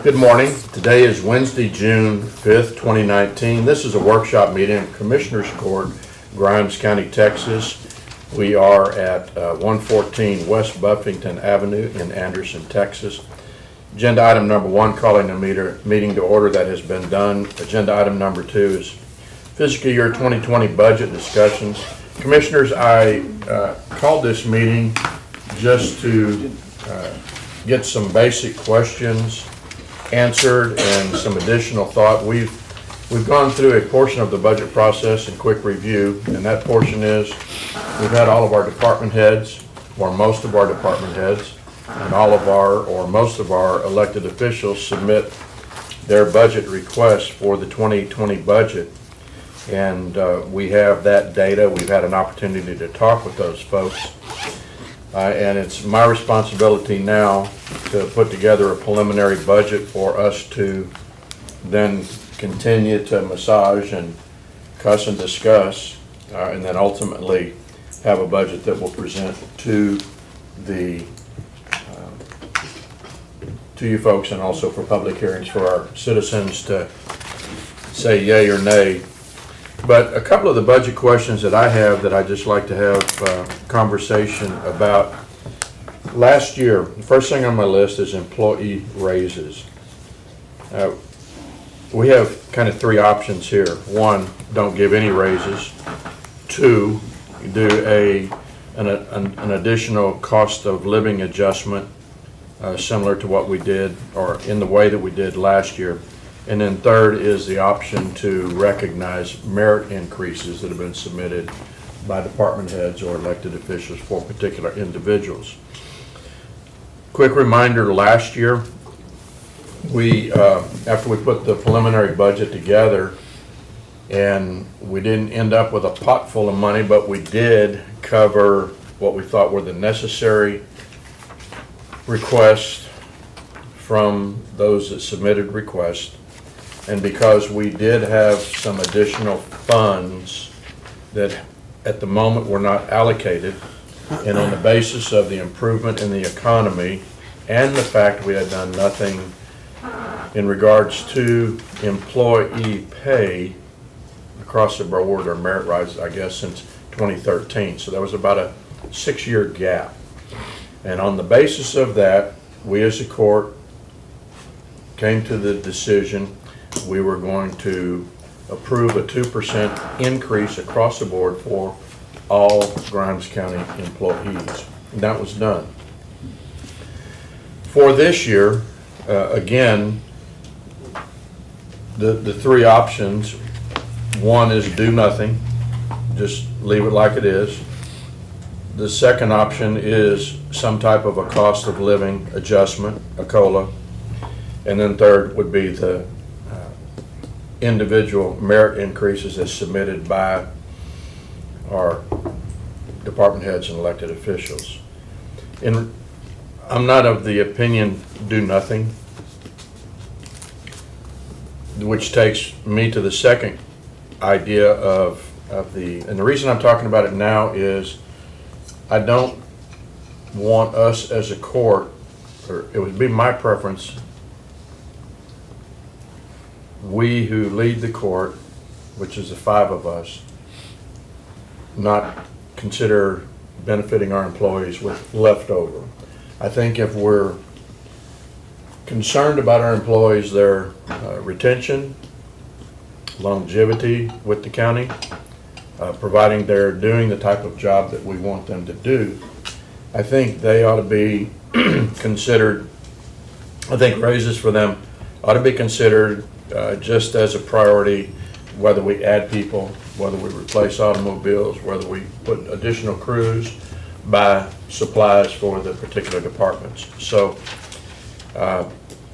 Good morning. Today is Wednesday, June 5th, 2019. This is a workshop meeting at Commissioners Court, Grimes County, Texas. We are at 114 West Buffington Avenue in Anderson, Texas. Agenda item number 1, calling the meeting to order. That has been done. Agenda item number 2 is fiscal year 2020 budget discussions. Commissioners, I called this meeting just to get some basic questions answered and some additional thought. We've gone through a portion of the budget process in quick review, and that portion is we've had all of our department heads, or most of our department heads, and all of our, or most of our elected officials submit their budget requests for the 2020 budget. And we have that data. We've had an opportunity to talk with those folks. And it's my responsibility now to put together a preliminary budget for us to then continue to massage and cuss and discuss, and then ultimately have a budget that will present to the to you folks, and also for public hearings for our citizens to say yay or nay. But a couple of the budget questions that I have that I'd just like to have conversation about. Last year, the first thing on my list is employee raises. We have kind of 3 options here. 1, don't give any raises. 2, do an additional cost of living adjustment similar to what we did, or in the way that we did last year. And then 3rd is the option to recognize merit increases that have been submitted by department heads or elected officials for particular individuals. Quick reminder, last year, we, after we put the preliminary budget together, and we didn't end up with a pot full of money, but we did cover what we thought were the necessary requests from those that submitted requests. And because we did have some additional funds that at the moment were not allocated, and on the basis of the improvement in the economy and the fact we had done nothing in regards to employee pay across the board, or merit rises, I guess, since 2013. So there was about a 6-year gap. And on the basis of that, we as a court came to the decision we were going to approve a 2% increase across the board for all Grimes County employees. And that was done. For this year, again, the 3 options. 1 is do nothing, just leave it like it is. The second option is some type of a cost of living adjustment, a COLA. And then 3rd would be the individual merit increases as submitted by our department heads and elected officials. And I'm not of the opinion do nothing, which takes me to the second idea of and the reason I'm talking about it now is I don't want us as a court, or it would be my preference, we who lead the court, which is the 5 of us, not consider benefiting our employees with leftover. I think if we're concerned about our employees, their retention, longevity with the county, providing they're doing the type of job that we want them to do, I think they ought to be considered, I think raises for them ought to be considered just as a priority, whether we add people, whether we replace automobiles, whether we put additional crews, buy supplies for the particular departments. So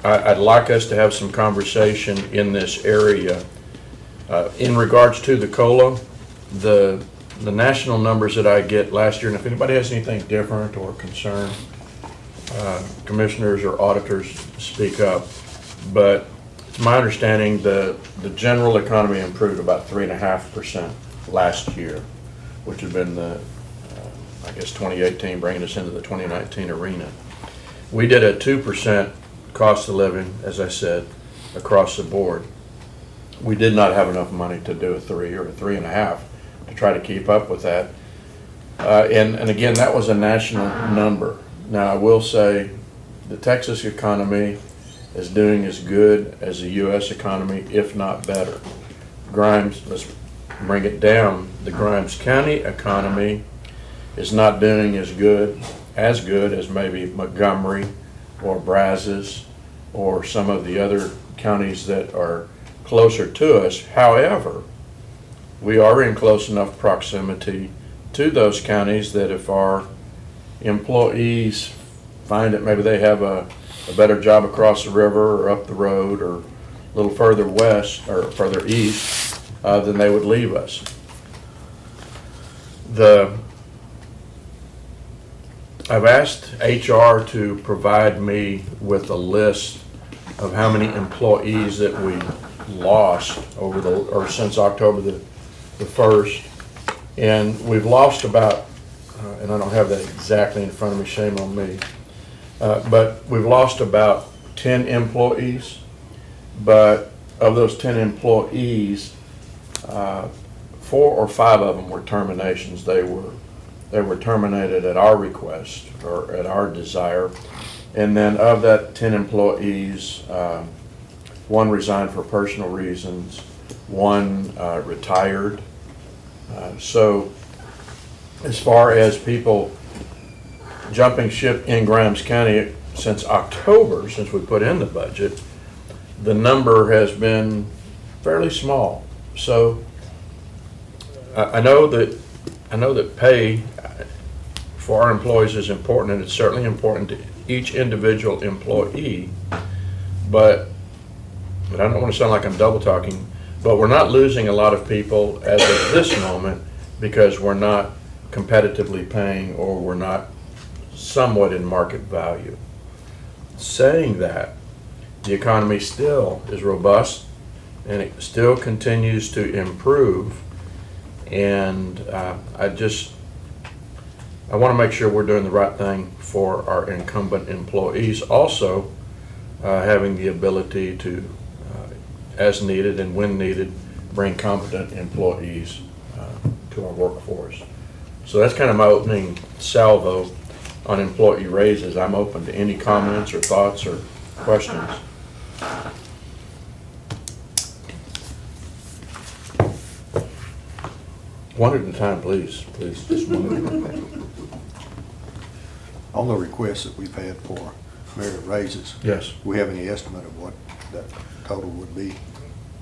I'd like us to have some conversation in this area. In regards to the COLA, the national numbers that I get last year, and if anybody has anything different or concern, commissioners or auditors speak up, but it's my understanding the general economy improved about 3.5% last year, which had been the, I guess 2018, bringing us into the 2019 arena. We did a 2% cost of living, as I said, across the board. We did not have enough money to do a 3 or a 3.5 to try to keep up with that. And again, that was a national number. Now, I will say the Texas economy is doing as good as the U.S. economy, if not better. Grimes, let's bring it down. The Grimes County economy is not doing as good as maybe Montgomery or Brazos or some of the other counties that are closer to us. However, we are in close enough proximity to those counties that if our employees find that maybe they have a better job across the river or up the road or a little further west or further east, then they would leave us. I've asked HR to provide me with a list of how many employees that we lost since October the 1st. And we've lost about, and I don't have that exactly in front of me, shame on me, but we've lost about 10 employees. But of those 10 employees, 4 or 5 of them were terminations. They were terminated at our request or at our desire. And then of that 10 employees, 1 resigned for personal reasons, 1 retired. So as far as people jumping ship in Grimes County since October, since we put in the budget, the number has been fairly small. So I know that pay for our employees is important, and it's certainly important to each individual employee, but I don't want to sound like I'm double talking, but we're not losing a lot of people as of this moment because we're not competitively paying or we're not somewhat in market value. Saying that, the economy still is robust and it still continues to improve, and I want to make sure we're doing the right thing for our incumbent employees. Also, having the ability to, as needed and when needed, bring competent employees to our workforce. So that's kind of my opening salvo on employee raises. I'm open to any comments or thoughts or questions. One at a time, please. Please, just one at a time. On the requests that we've had for merit raises, Yes. do we have any estimate of what that total would be?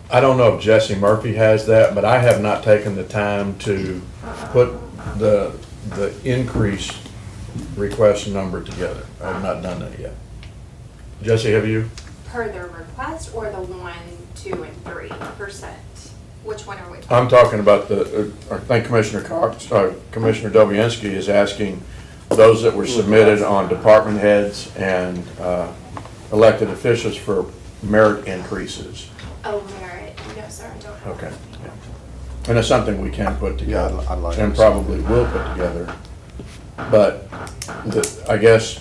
I don't know if Jesse Murphy has that, but I have not taken the time to put the increase request number together. I have not done that yet. Jesse, have you? Per their request or the 1, 2, and 3%? Which one are we talking? I'm talking about I think Commissioner Commissioner Dobianski is asking those that were submitted on department heads and elected officials for merit increases. Oh, merit. No, sir, I don't have Okay. Yeah. And it's something we can put together. Yeah, I'd like and to probably see that. will put together. But I guess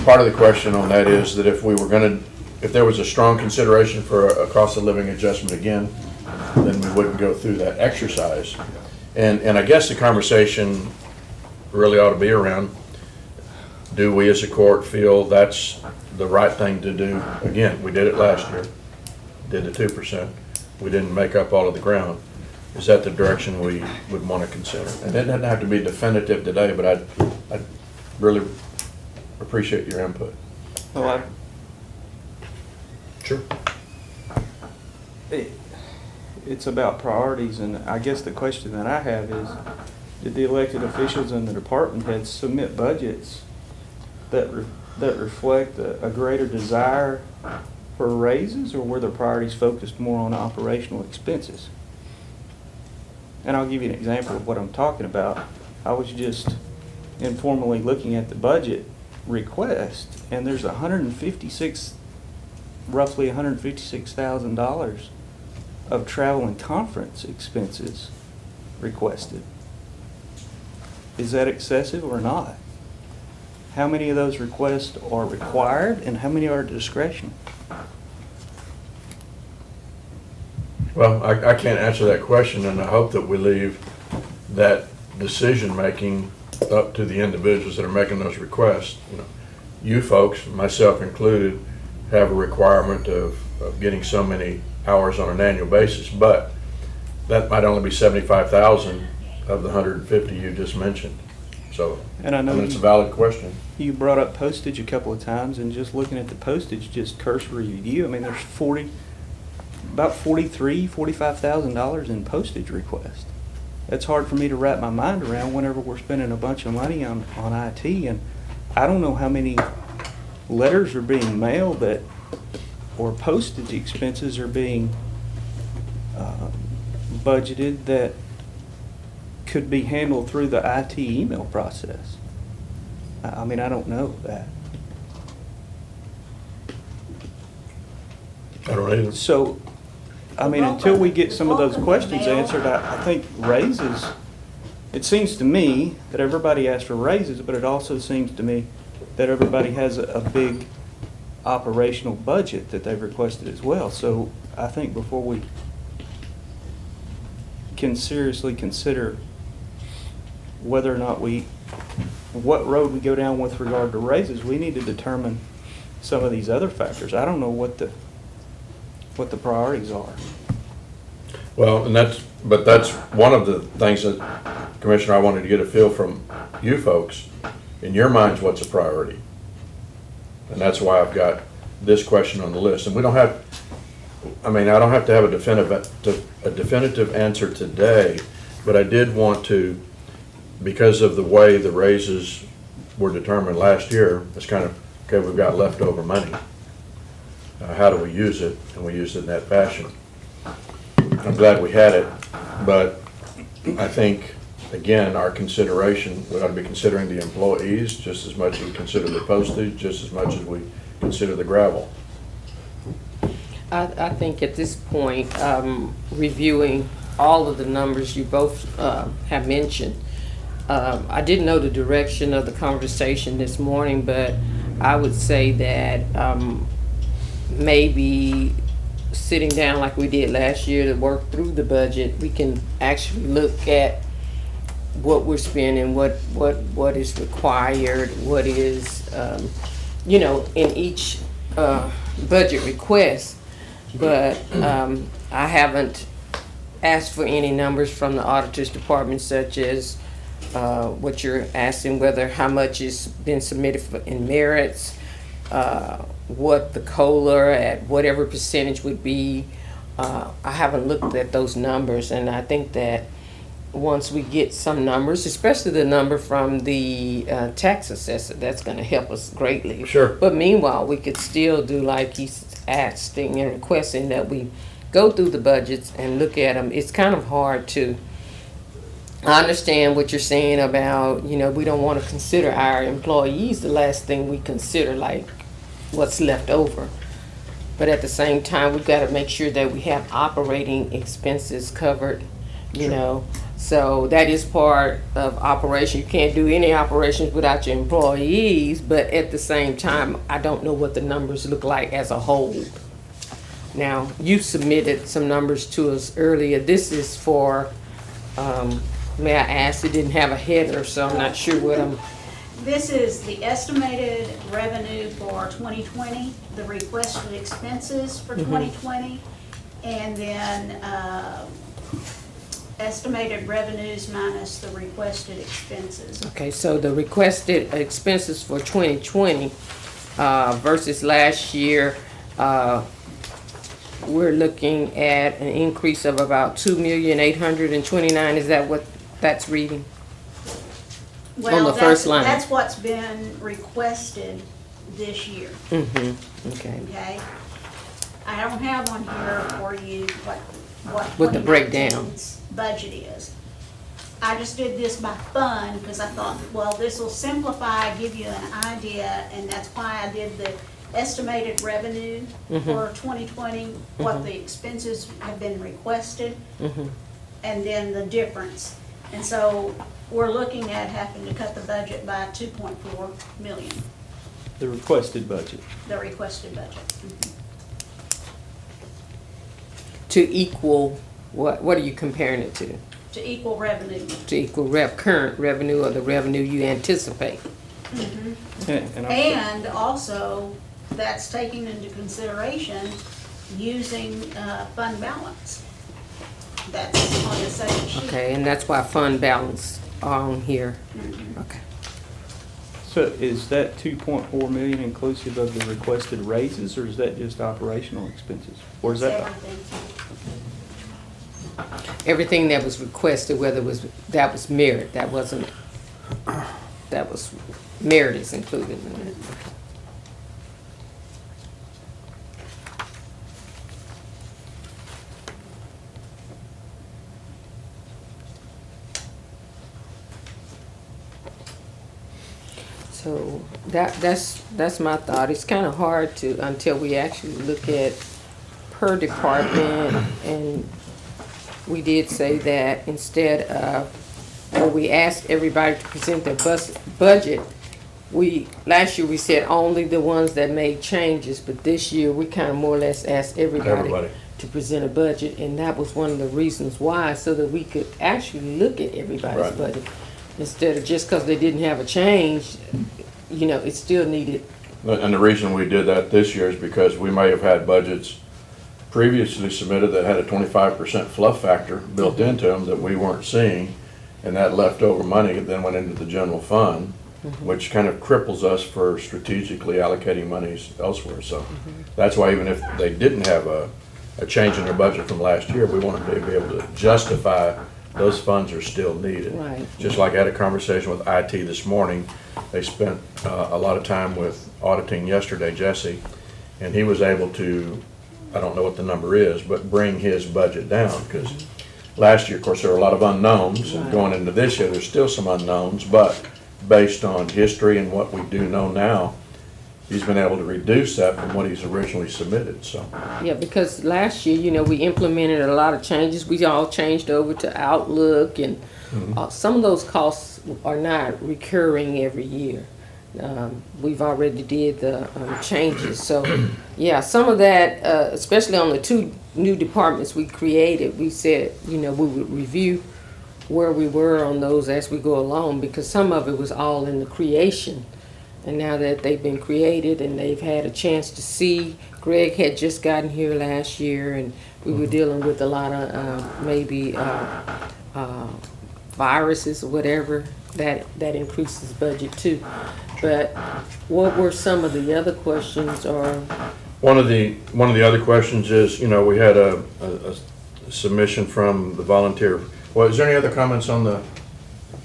part of the question on that is that if there was a strong consideration for a cost of living adjustment again, then we wouldn't go through that exercise. And I guess the conversation really ought to be around, do we as a court feel that's the right thing to do? Again, we did it last year, did the 2%. We didn't make up all of the ground. Is that the direction we would want to consider? And it doesn't have to be definitive today, but I'd really appreciate your input. Well, Sure. it's about priorities, and I guess the question that I have is, did the elected officials and the department heads submit budgets that reflect a greater desire for raises, or were their priorities focused more on operational expenses? And I'll give you an example of what I'm talking about. I was just informally looking at the budget request, and there's roughly $156,000 of travel and conference expenses requested. Is that excessive or not? how many of those requests are required and how many are discretion? Well, I can't answer that question, and I hope that we leave that decision-making up to the individuals that are making those requests. You know, you folks, myself included, have a requirement of getting so many hours on an annual basis, but that might only be 75,000 of the 150 you just mentioned. So, And I know it's a valid question. you brought up postage a couple of times, and just looking at the postage, just cursory review, I mean, there's about $45,000 in postage requests. It's hard for me to wrap my mind around whenever we're spending a bunch of money on IT, and I don't know how many letters are being mailed that, or postage expenses are being budgeted that could be handled through the IT email process. I mean, I don't know that. I don't either. So, I mean, until we get some of those questions answered, I think raises, it seems to me that everybody asks for raises, but it also seems to me that everybody has a big operational budget that they've requested as well. So I think before we can seriously consider whether or not what road we go down with regard to raises, we need to determine some of these other factors. I don't know what the priorities are. Well, but that's one of the things that, Commissioner, I wanted to get a feel from you folks. In your minds, what's a priority? And that's why I've got this question on the list. And I don't have to have a definitive answer today, but I did want to, because of the way the raises were determined last year, it's kind of, okay, we've got leftover money. How do we use it? And we used it in that fashion. I'm glad we had it, but I think, again, our consideration, we ought to be considering the employees just as much as we consider the postage, just as much as we consider the gravel. I think at this point, reviewing all of the numbers you both have mentioned, I didn't know the direction of the conversation this morning, but I would say that maybe sitting down like we did last year to work through the budget, we can actually look at what we're spending, what is required, what is, in each budget request. But I haven't asked for any numbers from the auditor's department, such as what you're asking, whether how much has been submitted in merits, what the COLA at whatever percentage would be. I haven't looked at those numbers, and I think that once we get some numbers, especially the number from the tax assessor, that's going to help us greatly. Sure. But meanwhile, we could still do like he's asking and requesting that we go through the budgets and look at them. It's kind of hard to, I understand what you're saying about, we don't want to consider our employees the last thing we consider, like what's left over. But at the same time, we've got to make sure that we have operating expenses covered, So that is part of operation. You can't do any operations without your employees, but at the same time, I don't know what the numbers look like as a whole. Now, you submitted some numbers to us earlier. This is for, may I ask, it didn't have a header, so I'm not sure what I'm. This is the estimated revenue for 2020, the requested expenses for 2020, and then estimated revenues minus the requested expenses. Okay, so the requested expenses for 2020 versus last year, we're looking at an increase of about $2,829,000. Is that what that's reading? Well, the first line. That's what's been requested this year, Okay. okay? I don't have on here for you what With the breakdown. 2019's budget is. I just did this by fund because I thought, well, this will simplify, give you an idea, and that's why I did the estimated revenue for 2020, what the expenses have been requested, and then the difference. And so we're looking at having to cut the budget by 2.4 million, The requested budget. the requested budget. To equal, what are you comparing it to? To equal revenue. To equal current revenue or the revenue you anticipate? And I- And also, that's taking into consideration using fund balance. That's on the second sheet. Okay, and that's why fund balance are on here. Okay. So is that 2.4 million inclusive of the requested raises, or is that just operational expenses? Or is that? Everything. Everything that was requested, whether it was, that was merit, that wasn't, that was, merit is included in it. So that's my thought. It's kind of hard to, until we actually look at per department, and we did say that instead of, or we asked everybody to present their budget, last year we said only the ones that made changes, but this year we kind of more or less asked everybody Everybody. to present a budget, and that was one of the reasons why, so that we could actually look at everybody's Right. budget. Instead of just because they didn't have a change, you know, it still needed. And the reason we did that this year is because we may have had budgets previously submitted that had a 25% fluff factor built into them that we weren't seeing, and that leftover money then went into the general fund, which kind of cripples us for strategically allocating monies elsewhere. So that's why even if they didn't have a change in their budget from last year, we wanted to be able to justify those funds are still needed. Right. Just like I had a conversation with IT this morning, they spent a lot of time with auditing yesterday, Jesse, and he was able to, I don't know what the number is, but bring his budget down, because last year, of course, there were a lot of unknowns, and going into this year, there's still some unknowns, but based on history and what we do know now, he's been able to reduce that from what he's originally submitted, so. Yeah, because last year, you know, we implemented a lot of changes. We all changed over to Outlook, and some of those costs are not recurring every year. We've already did the changes, so yeah, some of that, especially on the 2 new departments we created, we said, you know, we would review where we were on those as we go along, because some of it was all in the creation. And now that they've been created and they've had a chance to see, Greg had just gotten here last year, and we were dealing with a lot of maybe viruses or whatever that increases budget too. But what were some of the other questions? Or One of the other questions is, you know, we had a submission from the volunteer. Well, is there any other comments on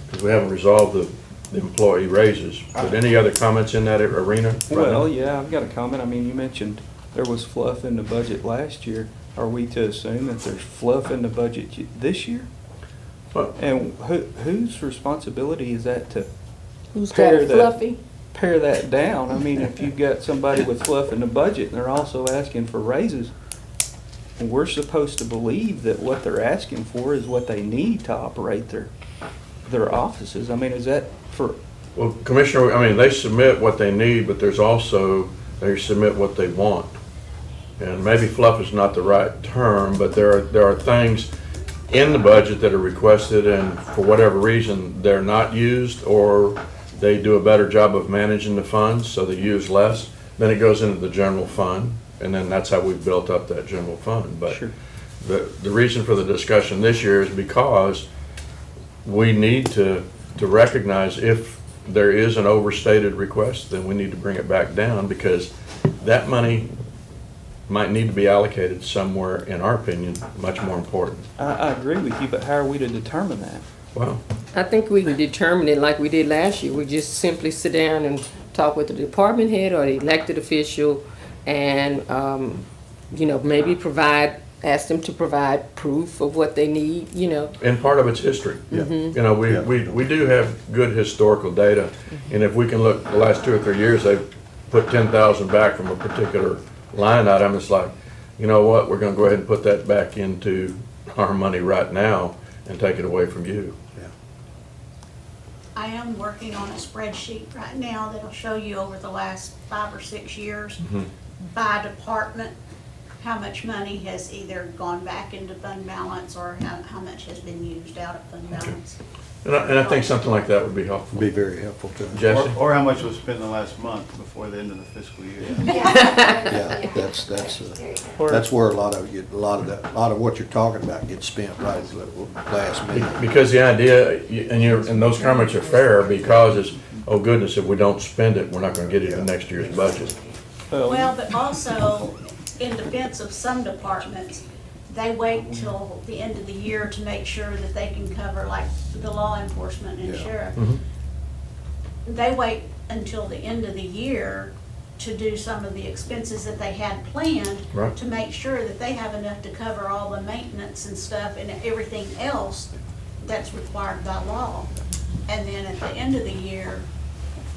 because we haven't resolved the employee raises, but any other comments in that arena? right now? Well, yeah, I've got a comment. I mean, you mentioned there was fluff in the budget last year. Are we to assume that there's fluff in the budget this year? Well, And whose responsibility is that to who's got Pare it that- fluffy? pare that down? I mean, if you've got somebody with fluff in the budget and they're also asking for raises, we're supposed to believe that what they're asking for is what they need to operate their offices. I mean, is that for, Well, Commissioner, I mean, they submit what they need, but there's also, they submit what they want. And maybe fluff is not the right term, but there are things in the budget that are requested, and for whatever reason, they're not used, or they do a better job of managing the funds, so they use less. Then it goes into the general fund, and then that's how we've built up that general fund. But Sure. the reason for the discussion this year is because we need to recognize if there is an overstated request, then we need to bring it back down, because that money might need to be allocated somewhere, in our opinion, much more important. I agree with you, but how are we to determine that? Well, I think we can determine it like we did last year. We just simply sit down and talk with the department head or the elected official, and you know, maybe ask them to provide proof of what they need, you know. and part of it's history. Yeah. You know, we do have good historical data, and if we can look the last 2 or 3 years, they've put 10,000 back from a particular line item. It's like, you know what, we're gonna go ahead and put that back into our money right now and take it away from you. I am working on a spreadsheet right now that'll show you over the last 5 or 6 years by department, how much money has either gone back into fund balance or how much has been used out of fund balance. And I think something like that would be helpful. Be very helpful to us. Jesse? Or how much was spent in the last month before the end of the fiscal year. Yeah, that's There you go. Or- that's where a lot of what you're talking about gets spent right at the last minute. Because the idea, and those comments are fair, because it's, oh goodness, if we don't spend it, we're not gonna get it in next year's budget. Well, but also, in defense of some departments, they wait till the end of the year to make sure that they can cover, like, the law enforcement and Yeah. sheriff. Mhm. They wait until the end of the year to do some of the expenses that they had planned Right. to make sure that they have enough to cover all the maintenance and stuff and everything else that's required by law. And then at the end of the year,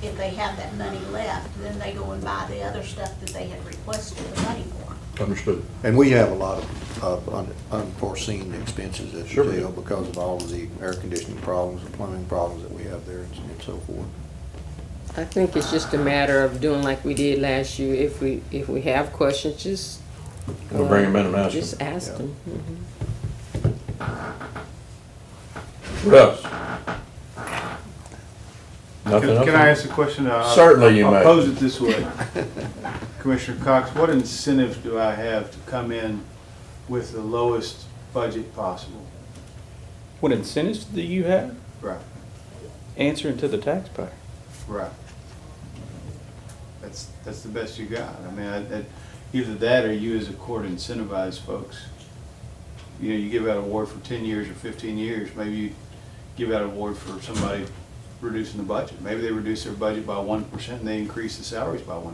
if they have that money left, then they go and buy the other stuff that they had requested the money for. Understood. And we have a lot of unforeseen expenses at Sure the we jail do. because of all of the air conditioning problems, the plumbing problems that we have there and so forth. I think it's just a matter of doing like we did last year. If we have questions, just. We'll bring them in and ask them. Just ask Yeah. them. What else? Nothing else? Can I ask a question? Certainly you may. I'll pose it this way. Commissioner Cox, what incentives do I have to come in with the lowest budget possible? What incentives do you have? Right, Answering to the taxpayer. right. That's the best you got. I mean, either that or you as a court incentivize folks. You know, you give out an award for 10 years or 15 years, maybe you give out an award for somebody reducing the budget. Maybe they reduce their budget by 1% and they increase the salaries by 1%.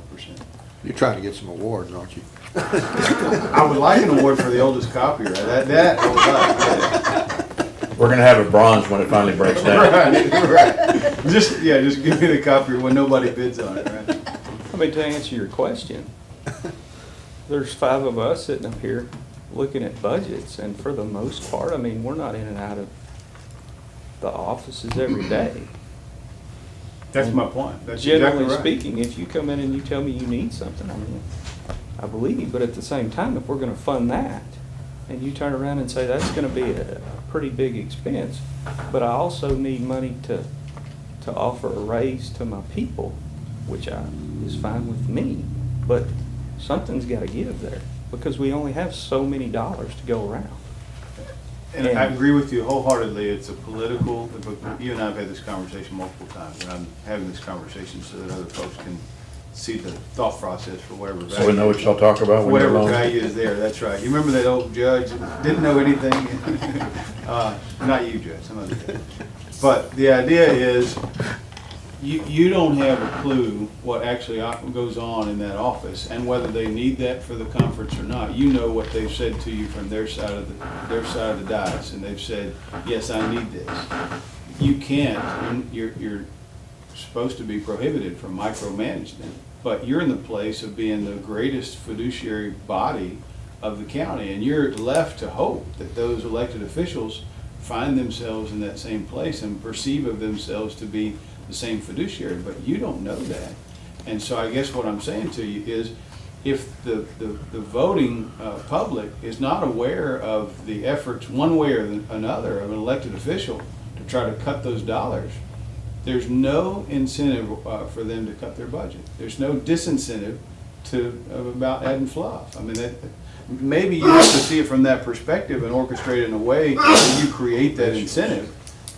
You're trying to get some awards, aren't you? I would like an award for the oldest copier. That I would like. We're gonna have a bronze when it finally breaks down. Right, right. Just give me the copier when nobody bids on it, right? I mean, to answer your question, there's 5 of us sitting up here looking at budgets, and for the most part, I mean, we're not in and out of the offices every day. That's my point. That's Generally exactly right. speaking, if you come in and you tell me you need something, I mean, I believe you, but at the same time, if we're gonna fund that, and you turn around and say that's gonna be a pretty big expense, but I also need money to offer a raise to my people, which is fine with me, but something's gotta give there, because we only have so many dollars to go around. And I agree with you wholeheartedly. It's a political, you and I have had this conversation multiple times, and I'm having this conversation so that other folks can see the thought process for whatever value. So we know what y'all talk about when you're Whatever alone. value is there, that's right. You remember that old judge that didn't know anything? Not you, Judge, some other judge. But the idea is, you don't have a clue what actually goes on in that office and whether they need that for the conference or not. You know what they've said to you from their side of the dais, and they've said, yes, I need this. You can't, you're supposed to be prohibited from micromanagement, but you're in the place of being the greatest fiduciary body of the county, and you're left to hope that those elected officials find themselves in that same place and perceive of themselves to be the same fiduciary, but you don't know that. And so I guess what I'm saying to you is, if the voting public is not aware of the efforts one way or another of an elected official to try to cut those dollars, there's no incentive for them to cut their budget. There's no disincentive about adding fluff. I mean, maybe you have to see it from that perspective and orchestrate it in a way that you create that incentive.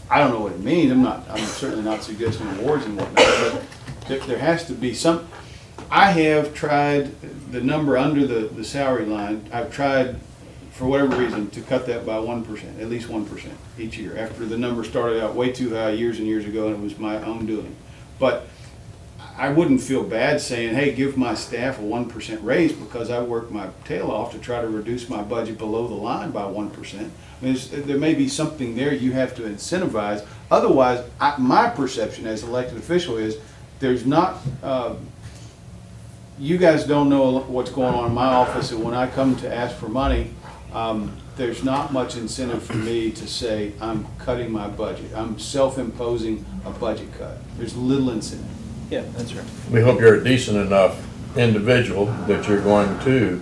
I don't know what it means. I'm certainly not suggesting awards and whatnot, but there has to be some. I have tried the number under the salary line. I've tried, for whatever reason, to cut that by 1%, at least 1% each year, after the number started out way too high years and years ago, and it was my own doing. But I wouldn't feel bad saying, hey, give my staff a 1% raise, because I worked my tail off to try to reduce my budget below the line by 1%. I mean, there may be something there you have to incentivize. Otherwise, my perception as elected official is there's not, you guys don't know what's going on in my office, and when I come to ask for money, there's not much incentive for me to say, I'm cutting my budget. I'm self-imposing a budget cut. There's little incentive. Yeah, that's right. We hope you're a decent enough individual that you're going to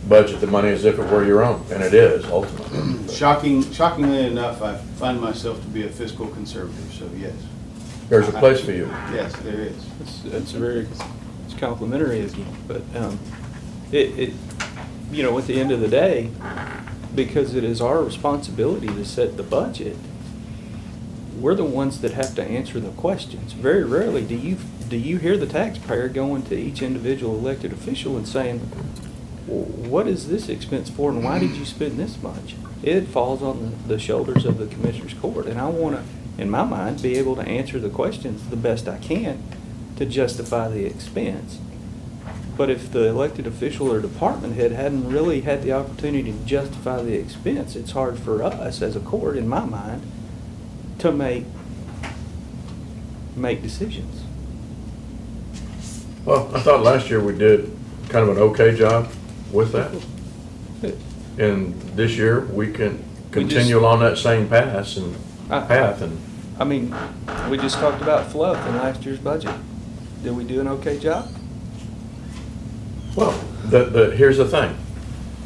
budget the money as if it were your own, and it is ultimately. Shockingly enough, I find myself to be a fiscal conservative, so yes. There's a place for you. Yes, there is. It's very, it's complimentary of you, but, it, you know, at the end of the day, because it is our responsibility to set the budget, we're the ones that have to answer the questions. Very rarely do you hear the taxpayer going to each individual elected official and saying, what is this expense for and why did you spend this much? It falls on the shoulders of the Commissioners Court, and I want to, in my mind, be able to answer the questions the best I can to justify the expense. But if the elected official or department head hadn't really had the opportunity to justify the expense, it's hard for us as a court, in my mind, to make decisions. Well, I thought last year we did kind of an okay job with that. And this year, we can continue along that same path and I mean, we just talked about fluff in last year's budget. Did we do an okay job? well, here's the thing.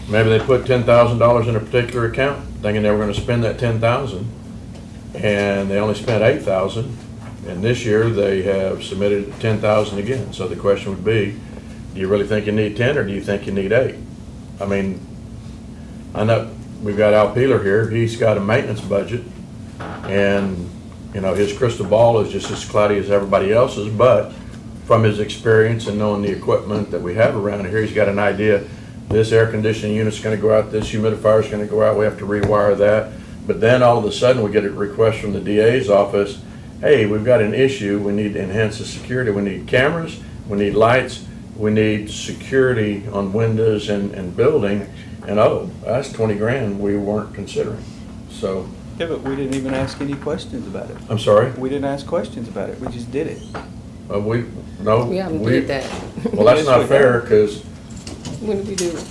Maybe they put $10,000 in a particular account, thinking they were gonna spend that 10,000, and they only spent 8,000, and this year they have submitted 10,000 again. So the question would be, do you really think you need 10, or do you think you need 8? I mean, I know, we've got Al Peeler here, he's got a maintenance budget, and, you know, his crystal ball is just as cloudy as everybody else's, but from his experience and knowing the equipment that we have around here, he's got an idea, this air conditioning unit's gonna go out, this humidifier's gonna go out, we have to rewire that. But then all of a sudden, we get a request from the DA's office, hey, we've got an issue, we need to enhance the security, we need cameras, we need lights, we need security on windows and building, and oh, that's 20 grand we weren't considering. So, Yeah, but we didn't even ask any questions about it. I'm sorry, We didn't ask questions about it, we just did it. we We haven't did that. Well, that's Yes, not we fair, have. because, When did we do it?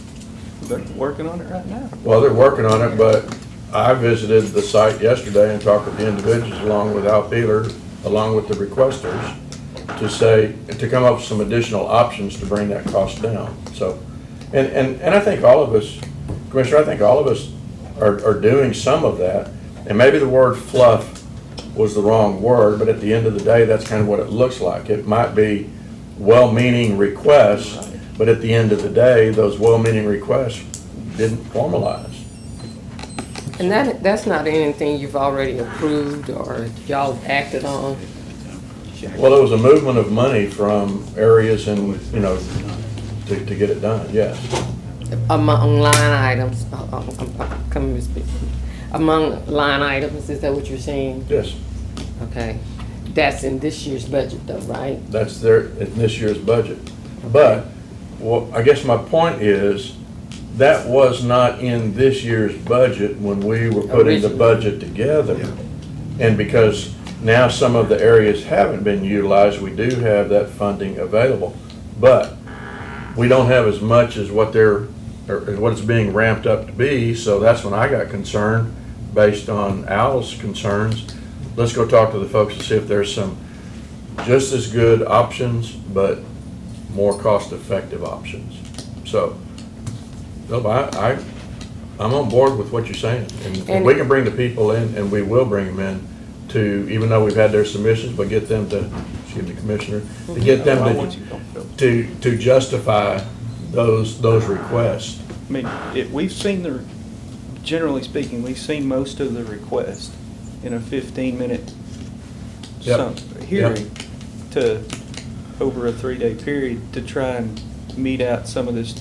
They're working on it right now. well, they're working on it, but I visited the site yesterday and talked with the individuals along with Al Peeler, along with the requesters, to come up with some additional options to bring that cost down. So, and I think all of us, Commissioner, I think all of us are doing some of that. And maybe the word fluff was the wrong word, but at the end of the day, that's kind of what it looks like. It might be well-meaning requests, but at the end of the day, those well-meaning requests didn't formalize. And that's not anything you've already approved or y'all acted on? Well, there was a movement of money from areas and, you know, to get it done, yes. Among line items, come and speak. Among line items, is that what you're saying? Yes, Okay. That's in this year's budget though, right? that's in this year's budget. But, well, I guess my point is, that was not in this year's budget when we were putting the Originally. budget together. And because now some of the areas haven't been utilized, we do have that funding available. But we don't have as much as what it's being ramped up to be, so that's when I got concerned, based on Al's concerns. Let's go talk to the folks and see if there's some just as good options, but more cost-effective options. So, no, I'm on board with what you're saying. And we can bring the people in, and we will bring them in to, even though we've had their submissions, but get them to, excuse me, Commissioner, to get them to justify those requests. I mean, we've seen generally speaking, we've seen most of the requests in a 15-minute Yep. hearing to, over a 3-day period, to try and meet out some of this,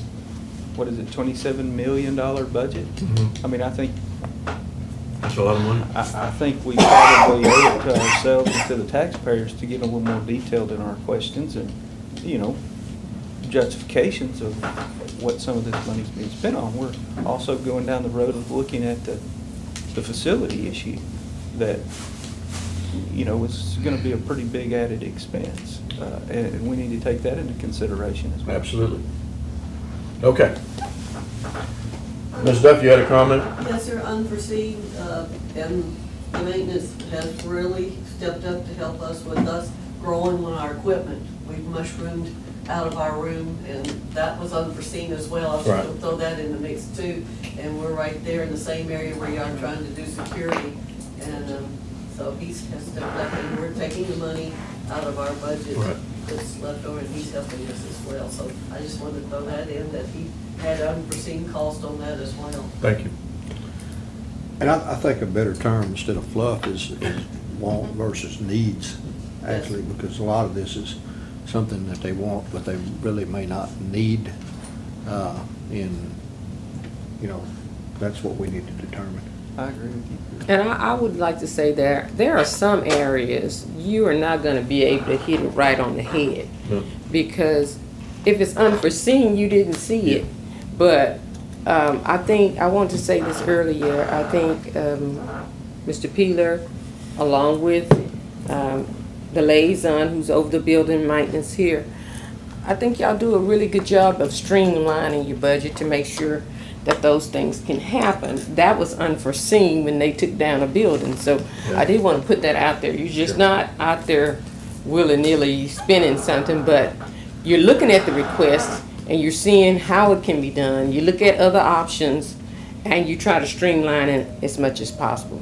what is it, $27 million budget? Mhm. I mean, I think That's a lot of money. I think we probably owe it to ourselves and to the taxpayers to get a little more detailed in our questions and, you know, justifications of what some of this money's being spent on. We're also going down the road of looking at the facility issue that, you know, is gonna be a pretty big added expense. And we need to take that into consideration as well. Absolutely. Okay. Ms. Duff, you had a comment? Yes, sir, unforeseen, and the maintenance has really stepped up to help us with us growing on our equipment. We've mushroomed out of our room, and that was unforeseen as well. I was Right. gonna throw that in the mix too. And we're right there in the same area where you are trying to do security. And, so he's has stepped up, and we're taking the money out of our budget Right. that's left over, and he's helping us as well. So I just wanted to throw that in, that he had unforeseen cost on that as well. Thank you. And I think a better term instead of fluff is want versus needs, actually, because a lot of this is something that they want, but they really may not need, that's what we need to determine. I agree with you. And I would like to say there are some areas you are not gonna be able to hit it right on the head. No. Because if it's unforeseen, you didn't see it. But, I think, I wanted to say this earlier, I think, Mr. Peeler, along with, the liaison who's over the building maintenance here, I think y'all do a really good job of streamlining your budget to make sure that those things can happen. That was unforeseen when they took down a building, so I did want to put that out there. You're just not out there willy-nilly spending something, but you're looking at the request and you're seeing how it can be done. You look at other options and you try to streamline it as much as possible.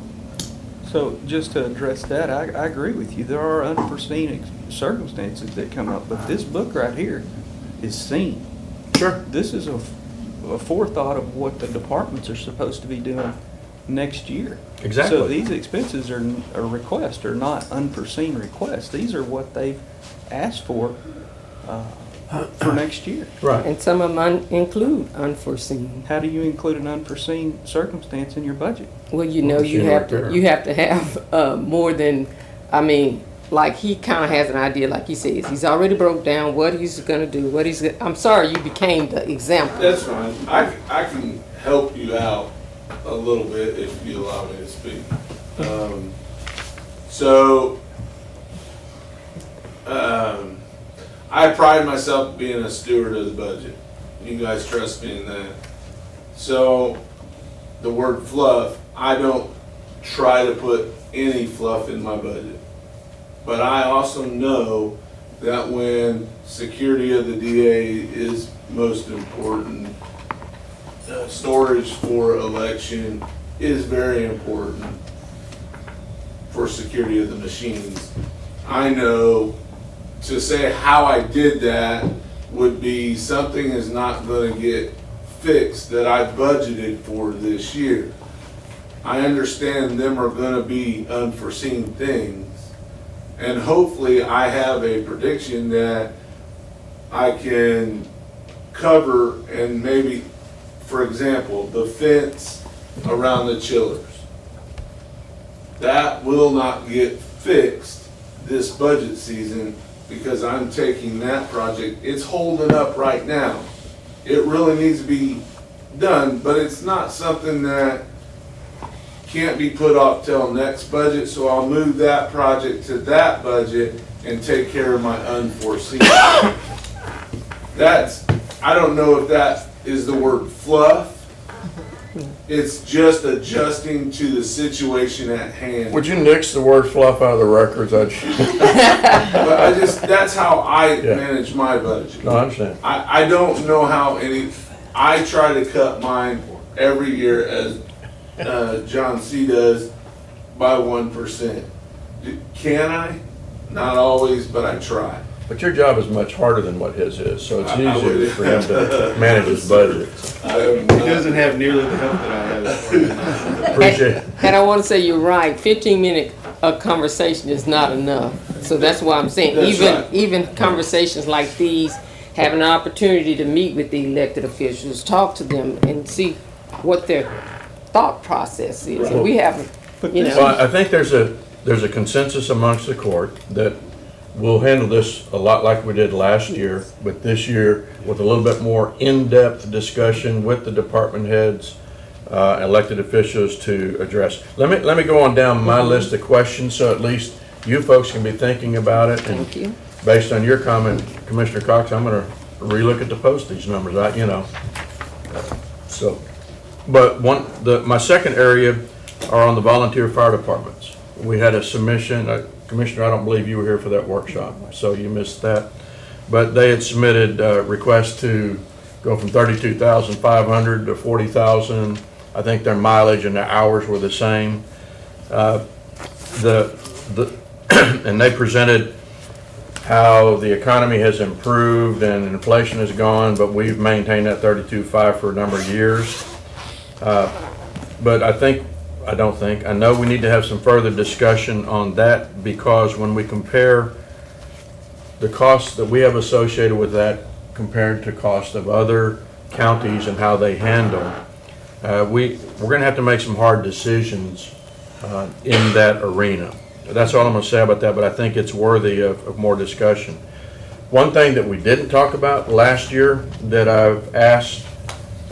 So just to address that, I agree with you. There are unforeseen circumstances that come up, but this book right here is seen. Sure. This is a forethought of what the departments are supposed to be doing next year. Exactly. So these expenses are requests, are not unforeseen requests. These are what they've asked for next year. Right. And some of them include unforeseen. How do you include an unforeseen circumstance in your budget? Well, you know, you Unforeseen have to, repair. you have to have, more than, I mean, like he kinda has an idea, like he says, he's already broke down what he's gonna do, what he's, I'm sorry you became the example. That's fine. I can help you out a little bit if you allow me to speak. I pride myself being a steward of the budget. You guys trust me in that. So, the word fluff, I don't try to put any fluff in my budget. But I also know that when security of the DA is most important, storage for election is very important for security of the machines. I know to say how I did that would be something is not going to get fixed that I budgeted for this year. I understand them are going to be unforeseen things. And hopefully I have a prediction that I can cover, and maybe, for example, the fence around the chillers. That will not get fixed this budget season because I'm taking that project. It's holding up right now. It really needs to be done, but it's not something that can't be put off till next budget, so I'll move that project to that budget and take care of my unforeseen. I don't know if that is the word fluff. It's just adjusting to the situation at hand. Would you nix the word fluff out of the records? But that's how I Yeah. manage my budget. No, I understand. I don't know how I try to cut mine every year as John C. does by 1%. Can I? Not always, but I try. But your job is much harder than what his is, so it's I would- easier for him to manage his budget. He doesn't have nearly the help that I have. Appreciate it. And I want to say you're right, 15-minute conversation is not enough. So that's why I'm saying, That's right. even conversations like these, having an opportunity to meet with the elected officials, talk to them and see what their thought process is. And we haven't, you know. Well, I think there's a consensus amongst the court that we'll handle this a lot like we did last year, but this year with a little bit more in-depth discussion with the department heads, elected officials to address. Let me go on down my list of questions so at least you folks can be thinking about it. And Thank you. based on your comment, Commissioner Cox, I'm gonna relook at the postage numbers, so. But my second area are on the volunteer fire departments. We had a submission, Commissioner, I don't believe you were here for that workshop, so you missed that. But they had submitted a request to go from 32,500 to 40,000. I think their mileage and their hours were the same. And they presented how the economy has improved and inflation has gone, but we've maintained that 32.5 for a number of years. But I know we need to have some further discussion on that, because when we compare the costs that we have associated with that compared to cost of other counties and how they handle, we're gonna have to make some hard decisions in that arena. That's all I'm gonna say about that, but I think it's worthy of more discussion. One thing that we didn't talk about last year that I've asked,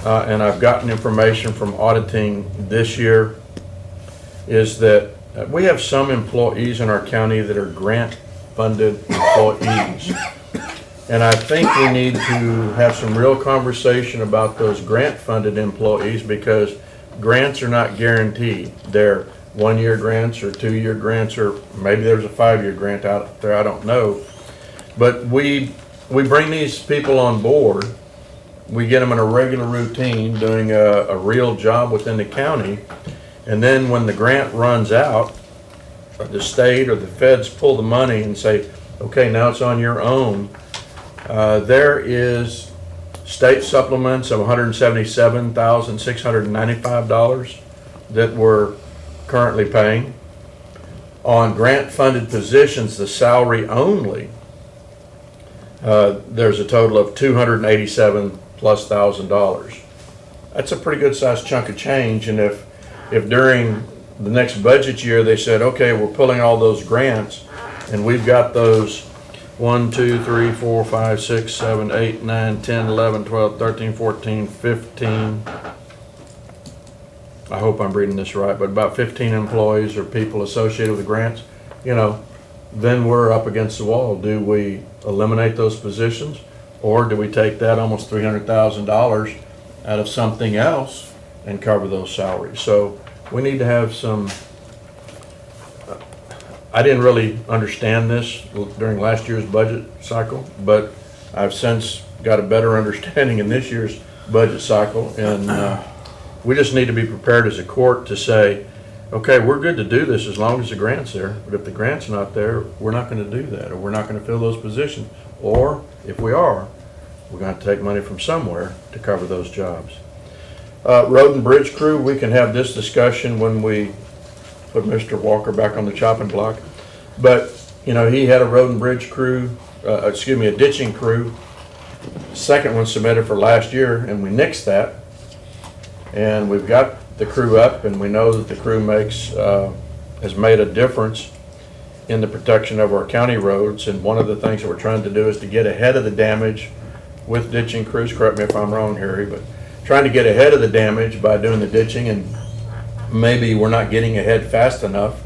and I've gotten information from auditing this year, is that we have some employees in our county that are grant-funded employees. And I think we need to have some real conversation about those grant-funded employees, because grants are not guaranteed. They're one-year grants or two-year grants, or maybe there's a 5-year grant out there, I don't know. But we bring these people on board, we get them in a regular routine, doing a real job within the county, and then when the grant runs out, the state or the feds pull the money and say, okay, now it's on your own. There is state supplements of $177,695 that we're currently paying. On grant-funded positions, the salary only, there's a total of $287,000+. That's a pretty good sized chunk of change, and if during the next budget year they said, okay, we're pulling all those grants, and we've got those 1, 2, 3, 4, 5, 6, 7, 8, 9, 10, 11, 12, 13, 14, 15, I hope I'm reading this right, but about 15 employees or people associated with the grants, then we're up against the wall. Do we eliminate those positions, or do we take that almost $300,000 out of something else and cover those salaries? So we need to have some, I didn't really understand this during last year's budget cycle, but I've since got a better understanding in this year's budget cycle, and we just need to be prepared as a court to say, okay, we're good to do this as long as the grant's there, but if the grant's not there, we're not going to do that, or we're not going to fill those positions, or if we are, we're going to take money from somewhere to cover those jobs. Road and bridge crew, we can have this discussion when we put Mr. Walker back on the chopping block, but he had a road and bridge crew, a ditching crew. Second one submitted for last year, and we nixed that, and we've got the crew up, and we know that the crew has made a difference in the protection of our county roads. And one of the things that we're trying to do is to get ahead of the damage with ditching crews. Correct me if I'm wrong, Harry, but trying to get ahead of the damage by doing the ditching, and maybe we're not getting ahead fast enough,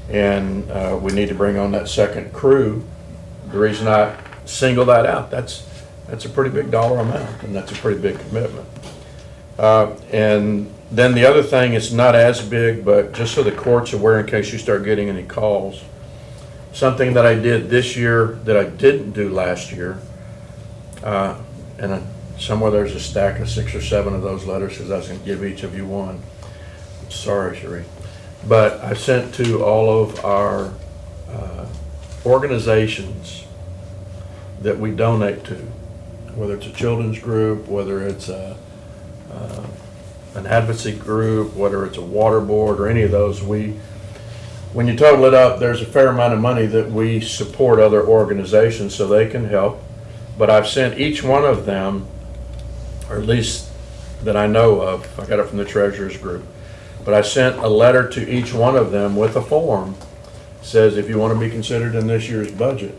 and we need to bring on that second crew. The reason I single that out, that's a pretty big dollar amount, and that's a pretty big commitment. And then the other thing is not as big, but just so the court's aware in case you start getting any calls, something that I did this year that I didn't do last year, and somewhere there's a stack of 6 or 7 of those letters, because I was going to give each of you one. Sorry, Sheree. But I sent to all of our organizations that we donate to, whether it's a children's group, whether it's an advocacy group, whether it's a water board or any of those, when you total it up, there's a fair amount of money that we support other organizations so they can help. But I've sent each one of them, or at least that I know of, I got it from the treasurer's group, but I sent a letter to each one of them with a form. Says if you want to be considered in this year's budget,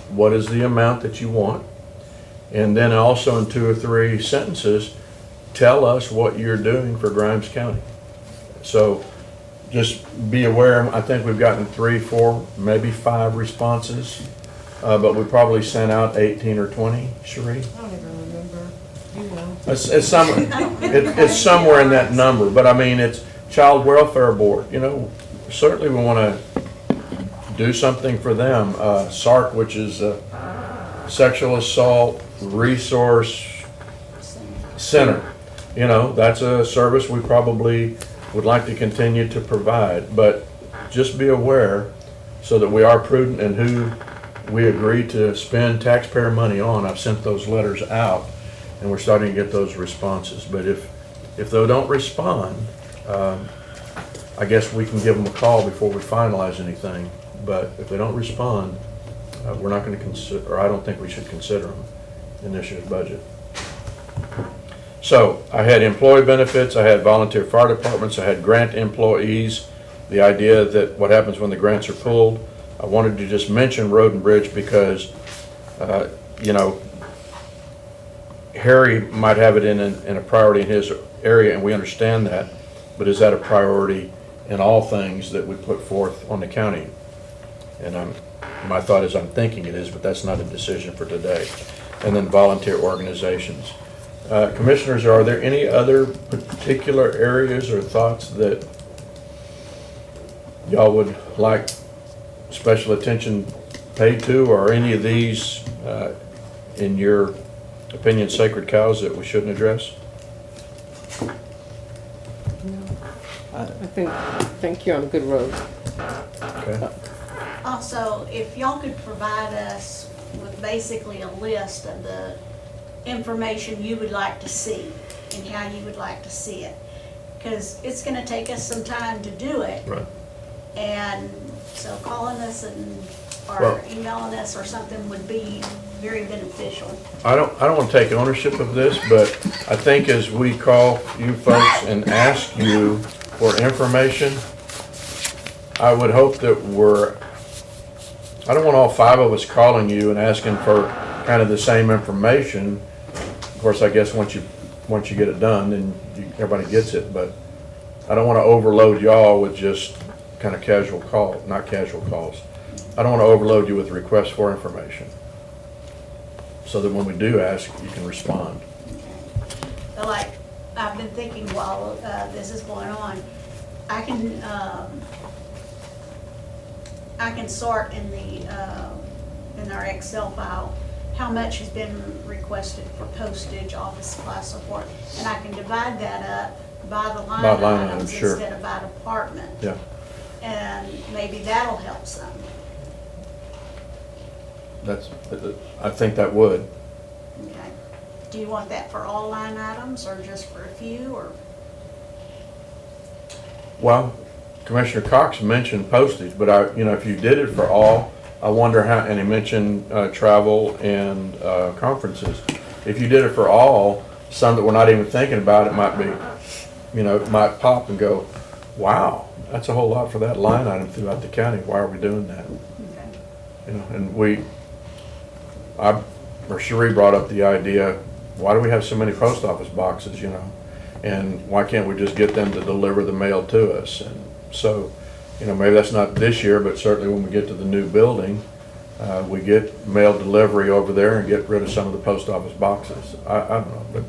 what is the amount that you want? And then also in 2 or 3 sentences, tell us what you're doing for Grimes County. So just be aware, I think we've gotten 3, 4, maybe 5 responses, but we probably sent out 18 or 20, Sheree? I don't even remember. It's somewhere in that number, but I mean, it's Child Welfare Board, you know, certainly we wanna do something for them. SARC, which is Sexual Assault Resource Center, you know, that's a service we probably would like to continue to provide, but just be aware so that we are prudent in who we agree to spend taxpayer money on. I've sent those letters out, and we're starting to get those responses. But if they don't respond, I guess we can give them a call before we finalize anything. But if they don't respond, we're not going to consider, or I don't think we should consider them in this year's budget. So I had employee benefits, I had volunteer fire departments, I had grant employees. The idea that what happens when the grants are pulled. I wanted to just mention Road and Bridge because, you know, Harry might have it in a priority in his area, and we understand that, but is that a priority in all things that we put forth on the county? And my thought is I'm thinking it is, but that's not a decision for today. And then volunteer organizations. Commissioners, are there any other particular areas or thoughts that y'all would like special attention paid to, or any of these, in your opinion, sacred cows that we shouldn't address? I think you're on a good road. Okay. Also, if y'all could provide us with basically a list of the information you would like to see and how you would like to see it. Because it's gonna take us some time to do it. Right. And so calling us or Well- emailing us or something would be very beneficial. I don't want to take ownership of this, but I think as we call you folks and ask you for information, I would hope that I don't want all 5 of us calling you and asking for kind of the same information. Of course, I guess once you get it done, then everybody gets it, but I don't want to overload y'all with just kind of casual not casual calls. I don't want to overload you with requests for information, so that when we do ask, you can respond. But like, I've been thinking while this is going on, I can sort in our Excel file how much has been requested for postage, office supply, so forth, and I can divide that up by the line By line items item, sure. instead of by department. Yeah. And maybe that'll help some. I think that would. Okay. Do you want that for all line items or just for a few, or? Well, Commissioner Cox mentioned postage, but if you did it for all, I wonder how, and he mentioned travel and conferences. If you did it for all, some that we're not even thinking about, it might be, it might pop and go, wow, that's a whole lot for that line item throughout the county. Why are we doing that? Okay. And Cherie brought up the idea, why do we have so many post office boxes, and why can't we just get them to deliver the mail to us? And so, maybe that's not this year, but certainly when we get to the new building, we get mail delivery over there and get rid of some of the post office boxes. I don't know, but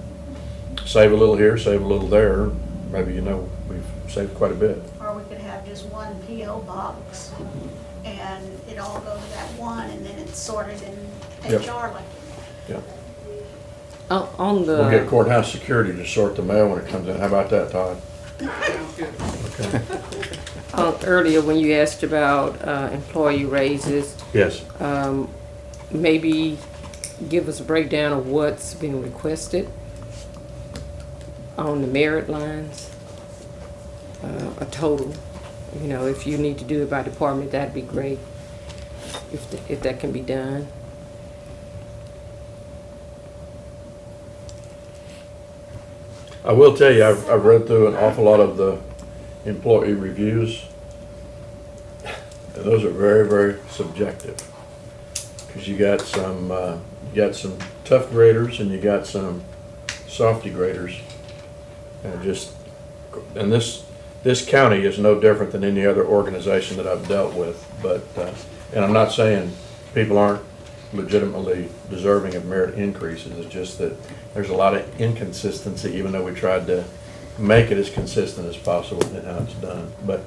save a little here, save a little there, maybe we've saved quite a bit. Or we could have just one PO box and it all go to that one, and then it's sorted in Yep. HR like. Yeah. On We'll get the, courthouse security to sort the mail when it comes in. How about that, Todd? Okay. earlier when you asked about employee raises, Yes. maybe give us a breakdown of what's being requested on the merit lines, a total. If you need to do it by department, that'd be great, if that can be done. I will tell you, I've read through an awful lot of the employee reviews. And those are very, very subjective. Because you got some tough graders and you got some softy graders. And this county is no different than any other organization that I've dealt with. But, and I'm not saying people aren't legitimately deserving of merit increases. It's just that there's a lot of inconsistency, even though we tried to make it as consistent as possible in how it's done. But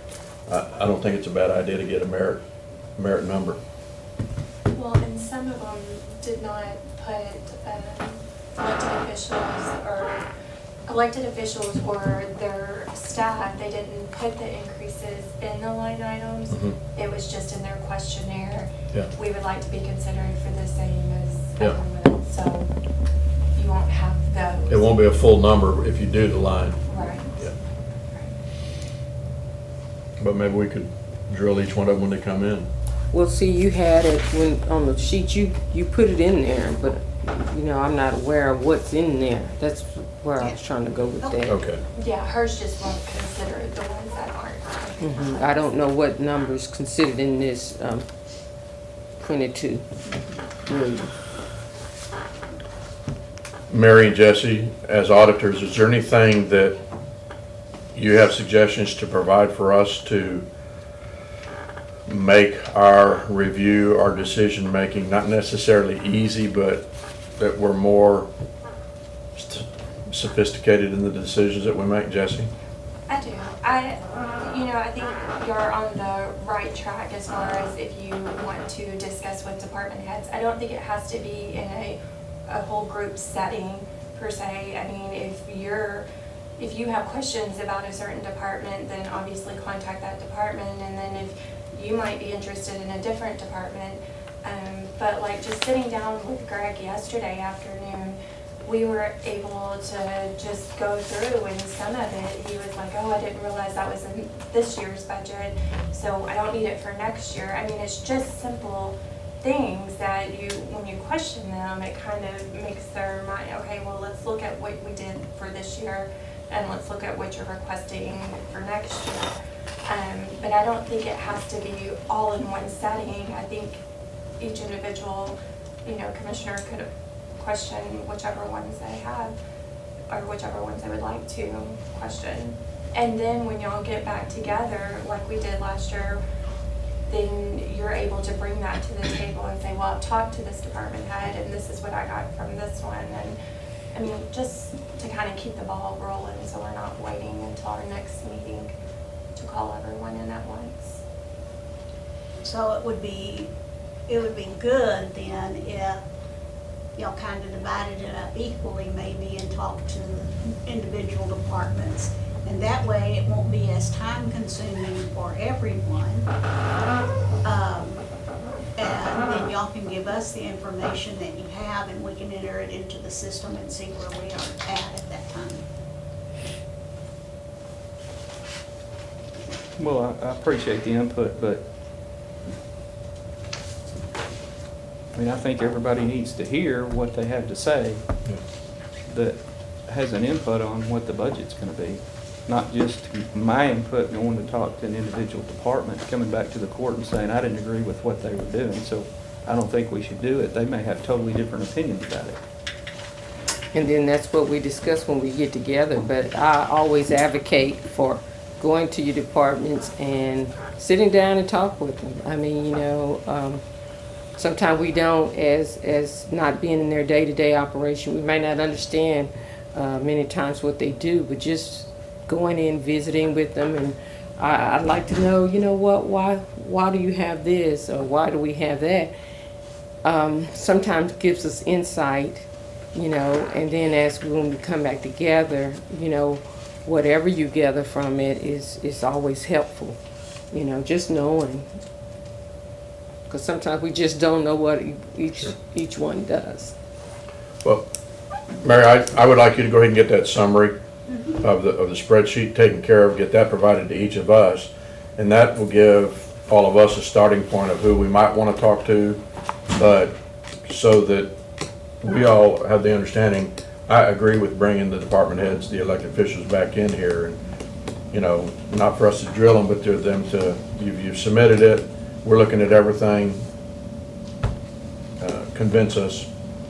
I don't think it's a bad idea to get a merit number. Well, and some of them did not put elected officials or their staff, they didn't put the increases in the line items. Mhm. It was just in their questionnaire. Yeah. We would like to be considered for the same as Yeah. everyone, so you won't have those. It won't be a full number if you do the line. Right. Yeah. But maybe we could drill each one of them when they come in. Well, see, you had it when, on the sheet, you put it in there, but, you know, I'm not aware of what's in there. That's where I was trying to go with that. Okay. Yeah, hers just won't consider the ones that aren't. I don't know what numbers considered in this, 22 million. Mary and Jesse, as auditors, is there anything that you have suggestions to provide for us to make our review, our decision-making, not necessarily easy, but that we're more sophisticated in the decisions that we make, Jesse? I do. I think you're on the right track as far as if you want to discuss with department heads. I don't think it has to be in a whole group setting per se. I mean, if you have questions about a certain department, then obviously contact that department, and then if you might be interested in a different department. But like just sitting down with Greg yesterday afternoon, we were able to just go through, and some of it, he was like, oh, I didn't realize that was in this year's budget, so I don't need it for next year. I mean, it's just simple things that when you question them, it kind of makes their mind, okay, well, let's look at what we did for this year, and let's look at what you're requesting for next year. But I don't think it has to be all in one setting. I think each individual, commissioner could question whichever ones they have, or whichever ones they would like to question. And then when y'all get back together, like we did last year, then you're able to bring that to the table and say, well, I've talked to this department head, and this is what I got from this one. And I mean, just to kind of keep the ball rolling, so we're not waiting until our next meeting to call everyone in at once. So it would be good then if y'all kind of divided it up equally maybe and talked to individual departments. And that way it won't be as time consuming for everyone. And then y'all can give us the information that you have, and we can enter it into the system and see where we are at that time. Well, I appreciate the input, but I mean, I think everybody needs to hear what they have to say that has an input on what the budget's gonna be. Not just my input going to talk to an individual department, coming back to the court and saying, I didn't agree with what they were doing, so I don't think we should do it. They may have totally different opinions about it. And then that's what we discuss when we get together, but I always advocate for going to your departments and sitting down and talk with them. I mean, sometimes we don't, as not being in their day-to-day operation, we may not understand many times what they do, but just going in, visiting with them, and I'd like to know, why do you have this, or why do we have that? Sometimes gives us insight, and then when we come back together, whatever you gather from it is always helpful, just knowing. Because sometimes we just don't know what each one does. Well, Mary, I would like you to go ahead and get that summary of the spreadsheet taken care of, get that provided to each of us, and that will give all of us a starting point of who we might want to talk to, but so that we all have the understanding. I agree with bringing the department heads, the elected officials back in here, and, not for us to drill them, but to them to, you've submitted it, we're looking at everything, convince us,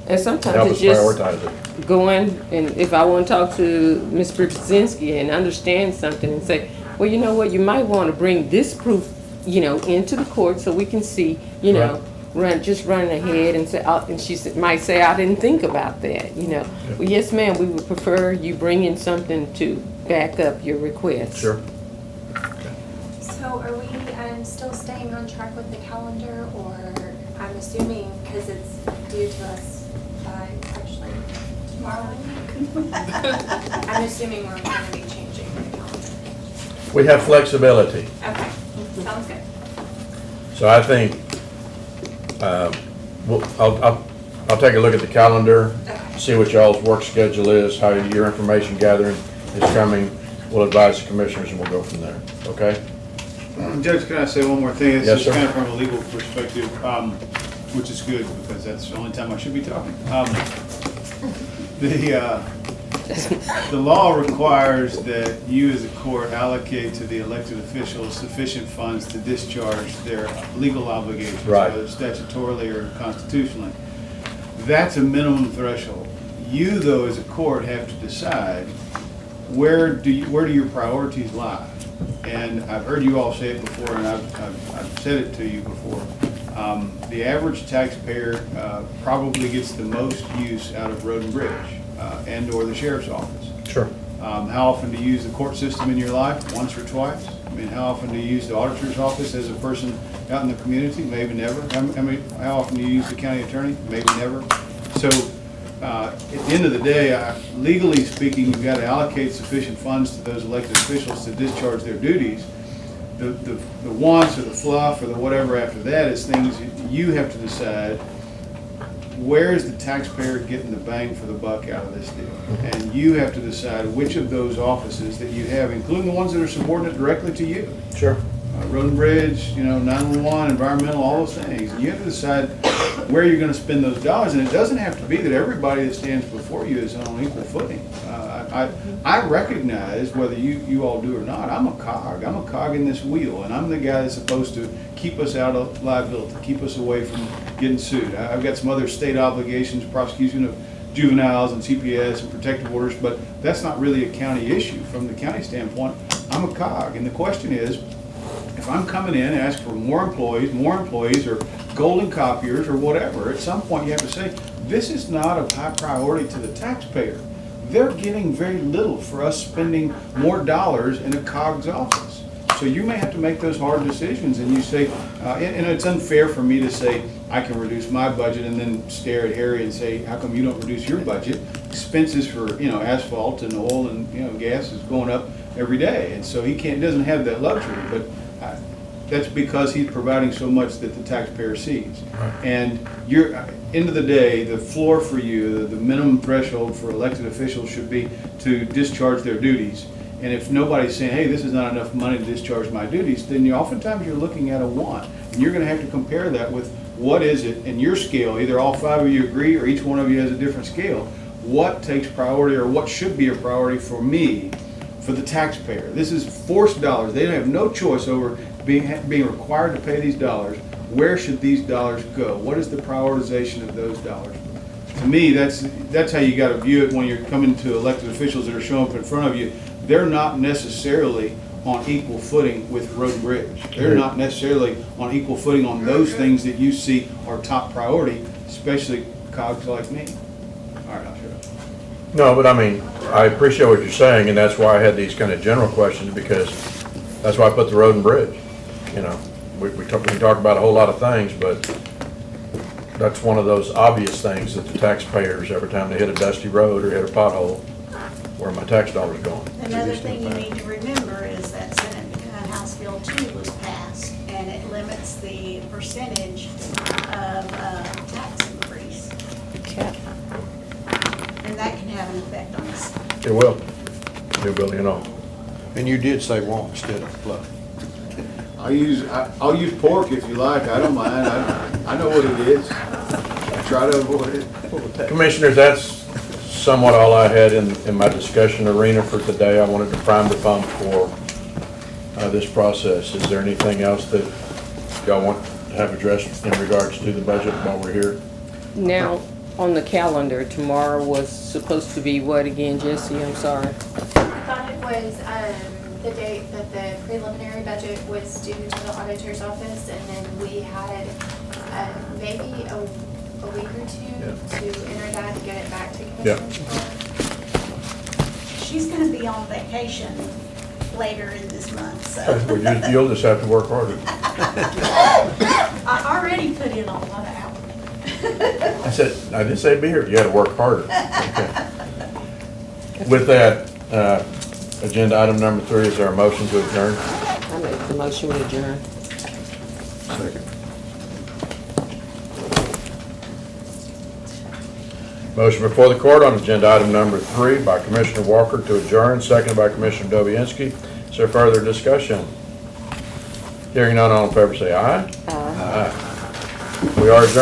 And help sometimes us it's just prioritize it. going, and if I want to talk to Ms. Brzezinski and understand something and say, well, you know what, you might want to bring this proof, into the court so we can see, Right. run ahead and say, and she might say, I didn't think about that, you know. Well, yes, ma'am, we would prefer you bring in something to back up your request. Sure. So are we still staying on track with the calendar, or I'm assuming, because it's due to us by actually tomorrow? I'm assuming we're going to be changing the calendar. We have flexibility. Okay, sounds good. So I think, I'll take a look at the calendar, see what y'all's work schedule is, how your information gathering is coming. We'll advise the commissioners and we'll go from there, okay? Judge, can I say one more thing? Yes, This sir. is kind of from a legal perspective, which is good because that's the only time I should be talking. The law requires that you as a court allocate to the elected officials sufficient funds to discharge their legal obligations, Right. whether statutorily or constitutionally. That's a minimum threshold. You, though, as a court, have to decide where do your priorities lie? And I've heard you all say it before, and I've said it to you before. The average taxpayer probably gets the most use out of Road and Bridge and/or the sheriff's office. Sure. How often do you use the court system in your life? Once or twice? I mean, how often do you use the auditor's office as a person out in the community? Maybe never. How often do you use the county attorney? Maybe never. So at the end of the day, legally speaking, you've got to allocate sufficient funds to those elected officials to discharge their duties. The wants or the fluff or the whatever after that is things you have to decide. Where is the taxpayer getting the bang for the buck out of this deal? And you have to decide which of those offices that you have, including the ones that are subordinate directly to you. Sure. Road and Bridge, 911, environmental, all those things. You have to decide where you're going to spend those dollars, and it doesn't have to be that everybody that stands before you is on equal footing. I recognize, whether you all do or not, I'm a cog. I'm a cog in this wheel, and I'm the guy that's supposed to keep us out of liability, keep us away from getting sued. I've got some other state obligations, prosecution of juveniles and CPS and protective orders, but that's not really a county issue. From the county standpoint, I'm a cog, and the question is, if I'm coming in and ask for more employees, or golden copiers, or whatever, at some point you have to say, this is not of high priority to the taxpayer. They're getting very little for us spending more dollars in a COG's office. So you may have to make those hard decisions, and you say, and it's unfair for me to say, I can reduce my budget and then stare at Harry and say, how come you don't reduce your budget? Expenses for, asphalt and oil and, gas is going up every day. And so he doesn't have that luxury, but that's because he's providing so much that the taxpayer sees. And end of the day, the floor for you, the minimum threshold for elected officials should be to discharge their duties. And if nobody's saying, hey, this is not enough money to discharge my duties, then oftentimes you're looking at a want. And you're going to have to compare that with what is it in your scale. Either all five of you agree or each one of you has a different scale. What takes priority, or what should be a priority for me, for the taxpayer? This is forced dollars. They have no choice over being required to pay these dollars. Where should these dollars go? What is the prioritization of those dollars? To me, that's how you got to view it when you're coming to elected officials that are showing up in front of you. They're not necessarily on equal footing with Road and Bridge. They're not necessarily on equal footing on those things that you see are top priority, especially cogs like me. All right, I'll shut up. No, but I appreciate what you're saying, and that's why I had these kind of general questions, because that's why I put the Road and Bridge. We talk about a whole lot of things, but that's one of those obvious things that the taxpayers, every time they hit a dusty road or hit a pothole, where my tax dollars going. Another thing you need to remember is that House Bill 2 was passed, and it limits the percentage of tax increase. And that can have an effect on us. It will. It will, And you did say won't instead of fluff. I'll use pork if you like. I don't mind. I know what it is. I try to avoid it. Commissioners, that's somewhat all I had in my discussion arena for today. I wanted to prime the pump for this process. Is there anything else that y'all want to have addressed in regards to the budget while we're here? Now, on the calendar, tomorrow was supposed to be what again, Jesse? I'm sorry. I thought it was the date that the preliminary budget was due to the auditor's office, and then we had maybe a week or two Yeah. to enter that and get it back to Yeah. Commissioner's Court. She's gonna be on vacation later in this month, so. Well, you'll just have to work harder. I already put in a lot of hours. I didn't say be here, you gotta work harder. Okay. With that, agenda item number 3, is there a motion to adjourn? I make the motion to adjourn. Second. Motion before the court on agenda item number 3 by Commissioner Walker to adjourn, seconded by Commissioner Dobianski. Is there further discussion? Hearing none, all in favor say aye. Aye. We are adjourned.